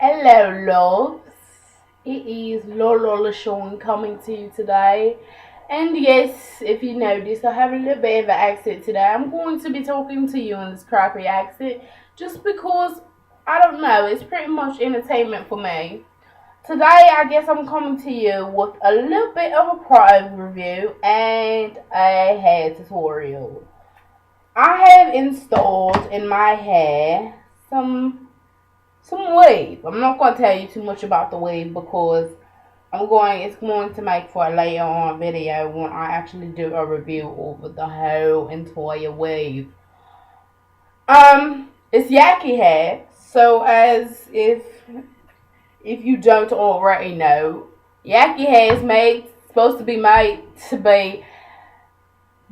Hello, loves. It is Lola Sean coming to you today. And yes, if you notice, I have a little bit of an accent today. I'm going to be talking to you in this crappy accent just because, I don't know, it's pretty much entertainment for me. Today, I guess I'm coming to you with a little bit of a product review and a hair tutorial. I have installed in my hair some wave. I'm not going to tell you too much about the wave because it's going to make for a later on video when I actually do a review over the whole entire wave. It's yaki hair, so as if you don't already know, yaki hair is supposed to be made to be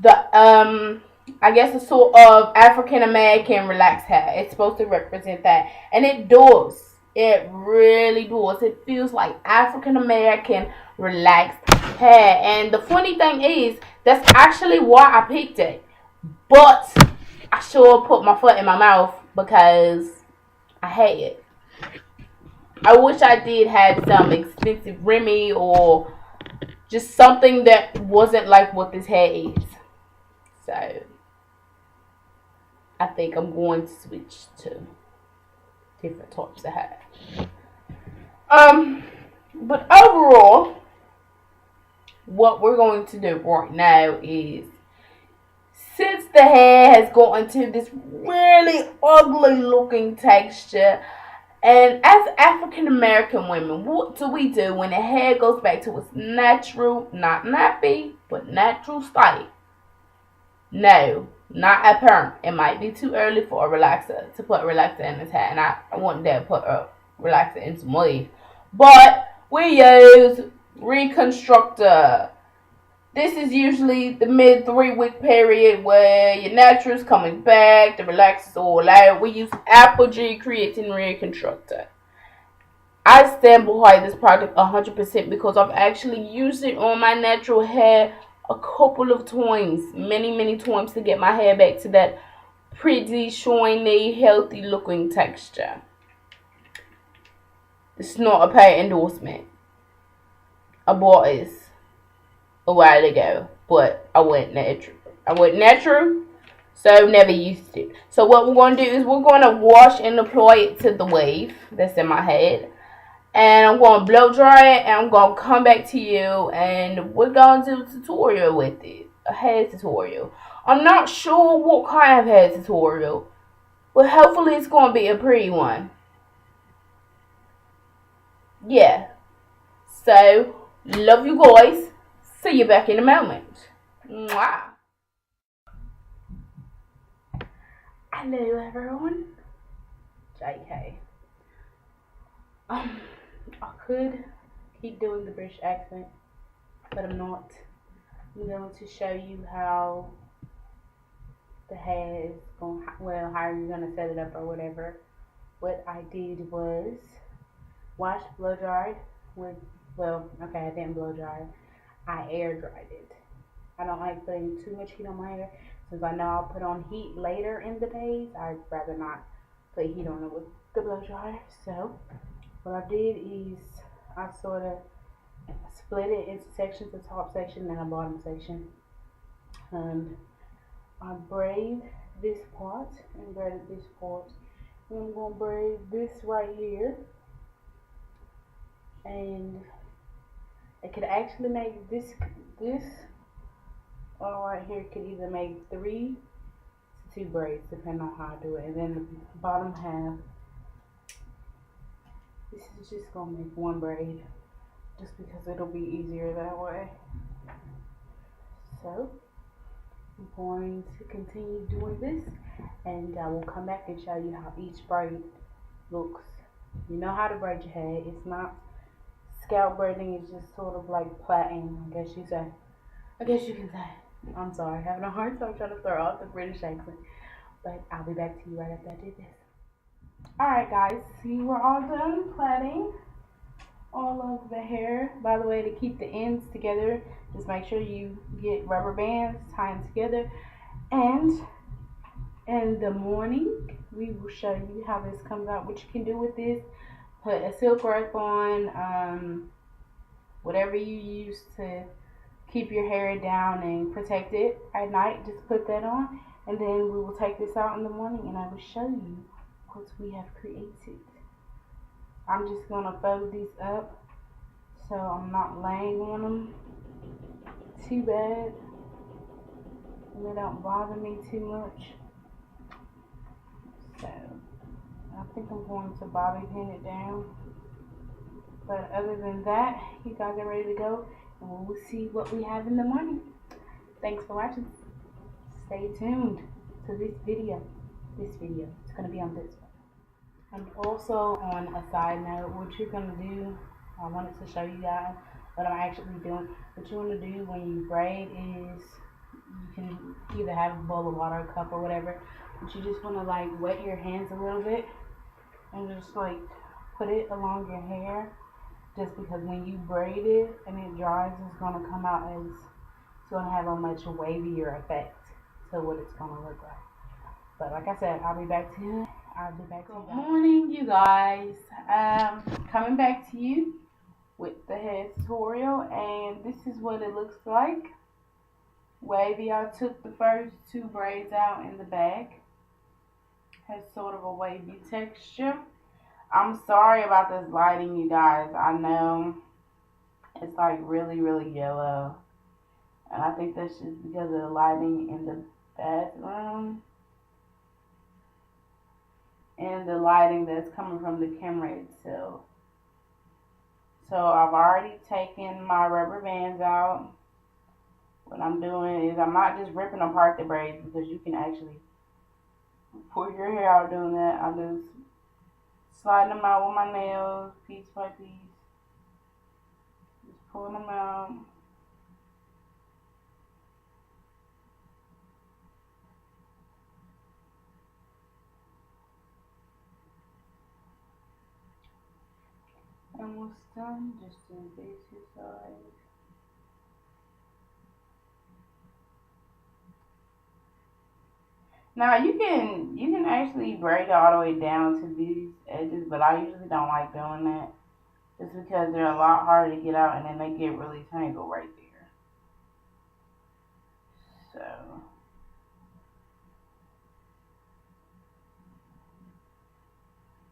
the I guess a sort of African American relaxed hair. It's supposed to represent that, and it does. It really does. It feels like African American relaxed hair. And the funny thing is, that's actually why I picked it. But I sure put my foot in my mouth because I hate it. I wish I did have some expensive Remy or just something that wasn't like what this hair is. So I think I'm going to switch to different types of hair. But overall, what we're going to do right now is, since the hair has gotten to this really ugly looking texture, and as African American women, what do we do when the hair goes back to its natural, not nappy, but natural state? No, not a perm. It might be too early for a relaxer to put a relaxer in his hair, and I wouldn't dare put a relaxer in some wave. But we use reconstructor. This is usually the mid 3 week period where your natural's coming back, the relaxer's all out. We use Apogee creatine reconstructor. I stand behind this product 100% because I've actually used it on my natural hair a couple of times, many times, to get my hair back to that pretty, shiny, healthy looking texture. It's not a paid endorsement. I bought this a while ago, but I went natural, so never used it. So what we're going to do is we're going to wash and apply it to the wave that's in my head. And I'm going to blow dry it, and I'm going to come back to you, and we're going to do a tutorial with it. A hair tutorial. I'm not sure what kind of hair tutorial, but hopefully it's going to be a pretty one. Yeah. So, love you guys. See you back in a moment. Mwah. Hello everyone. JK. I could keep doing the British accent, but I'm not. I'm going to show you how the hair is going, well, how you're going to set it up or whatever. What I did was wash, blow dried with, I didn't blow dry. I air dried it. I don't like putting too much heat on my hair. Since I know I'll put on heat later in the days, I'd rather not put heat on it with the blow dryer. So what I did is I sort of split it into sections, the top section and a bottom section. And I braid this part and braided this part. And I'm going to braid this right here. And I could actually make this right here could either make 3 to 2 braids depending on how I do it. And then the bottom half, this is just going to make 1 braid just because it'll be easier that way. So I'm going to continue doing this, and I will come back and show you how each braid looks. You know how to braid your hair. It's not scalp braiding, it's just sort of like plaiting, I guess you can say. I'm sorry, having a hard time trying to throw out the British accent. But I'll be back to you right after I do this. Alright guys, see, we're all done plaiting all of the hair. By the way, to keep the ends together, just make sure you get rubber bands, tie them together. And in the morning, we will show you how this comes out, what you can do with this. put a silk rope on, whatever you use to keep your hair down and protect it at night. Just put that on, and then we will take this out in the morning and I will show you what we have created. I'm just gonna fold these up so I'm not laying on them too bad and they don't bother me too much. So I think I'm going to bobby pin it down. But other than that, you guys are ready to go, and we'll see what we have in the morning. Thanks for watching. Stay tuned to this video. It's going to be on this one. And also, on a side note, what you're going to do, I wanted to show you guys what I'm actually doing. What you want to do when you braid is, you can either have a bowl of water, a cup, or whatever, but you just want to like wet your hands a little bit and just like put it along your hair, just because when you braid it and it dries, it's going to come out as, it's going to have a much wavier effect to what it's going to look like. But like I said, I'll be back to you. Good morning, you guys. Coming back to you with the hair tutorial, and this is what it looks like. Wavy. I took the first 2 braids out in the back. Has sort of a wavy texture. I'm sorry about this lighting, you guys. I know it's like really, really yellow. And I think that's just because of the lighting in the bathroom and the lighting that's coming from the camera itself. So I've already taken my rubber bands out. What I'm doing is I'm not just ripping apart the braids, because you can actually pull your hair out doing that. I'm just sliding them out with my nails, piece by piece. Just pulling them out. Almost done, just in these 2 sides. Now you can actually braid it all the way down to these edges, but I usually don't like doing that, just because they're a lot harder to get out and then they get really tangled right there. So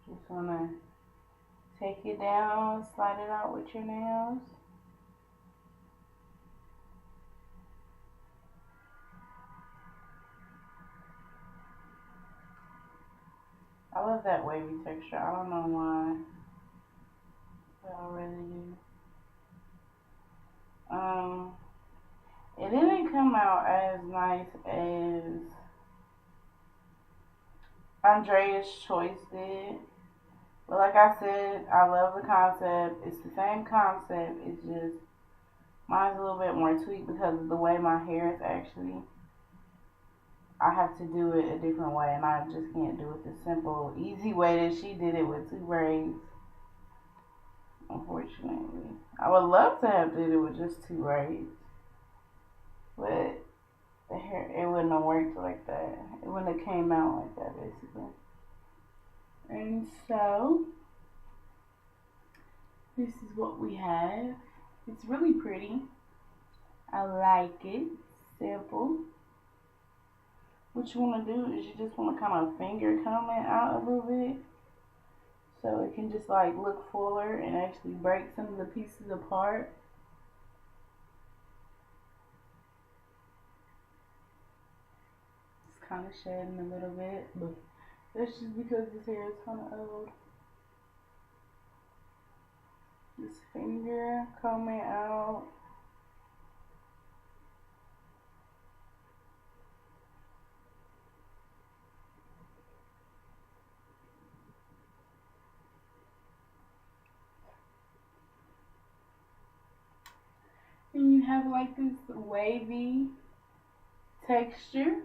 just wanna take it down, slide it out with your nails. I love that wavy texture. I don't know why, but I really do. It didn't come out as nice as AndreasChoice did. But like I said, I love the concept. It's the same concept. It's just mine's a little bit more tweaked because of the way my hair is actually. I have to do it a different way, and I just can't do it the simple, easy way that she did it with 2 braids. Unfortunately, I would love to have did it with just 2 braids, but the hair, it wouldn't have worked like that. It wouldn't have came out like that, basically. And so this is what we have. It's really pretty. I like it. Simple. What you want to do is you just want to kind of finger comb it out a little bit, so it can just like look fuller and actually break some of the pieces apart. It's kind of shedding a little bit, but that's just because this hair is kind of old. Just finger comb it out. And you have like this wavy texture,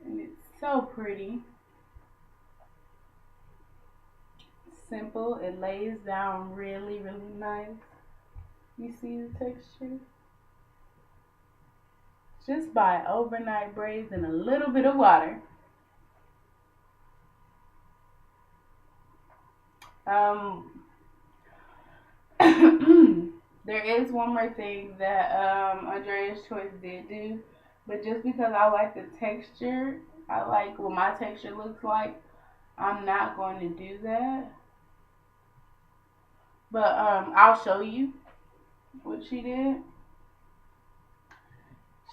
and it's so pretty. Simple. It lays down really, really nice. You see the texture? Just by overnight braids and a little bit of water. There is one more thing that Andrea's Choice did do, but just because I like the texture, I like what my texture looks like, I'm not going to do that. But I'll show you what she did.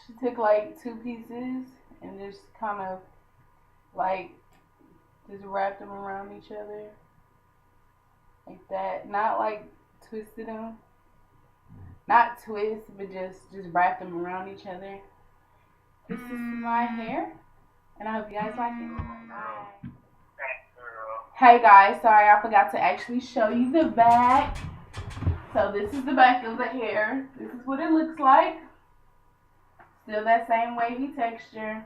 She took like two pieces and just kind of like just wrapped them around each other like that. Not like twisted them, not twist, but just wrap them around each other. This is my hair, and I hope you guys like it. Bye. Hey guys, sorry I forgot to actually show you the back. So this is the back of the hair. This is what it looks like. Still that same wavy texture.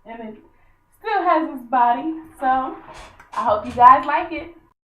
And it still has its body. So I hope you guys like it.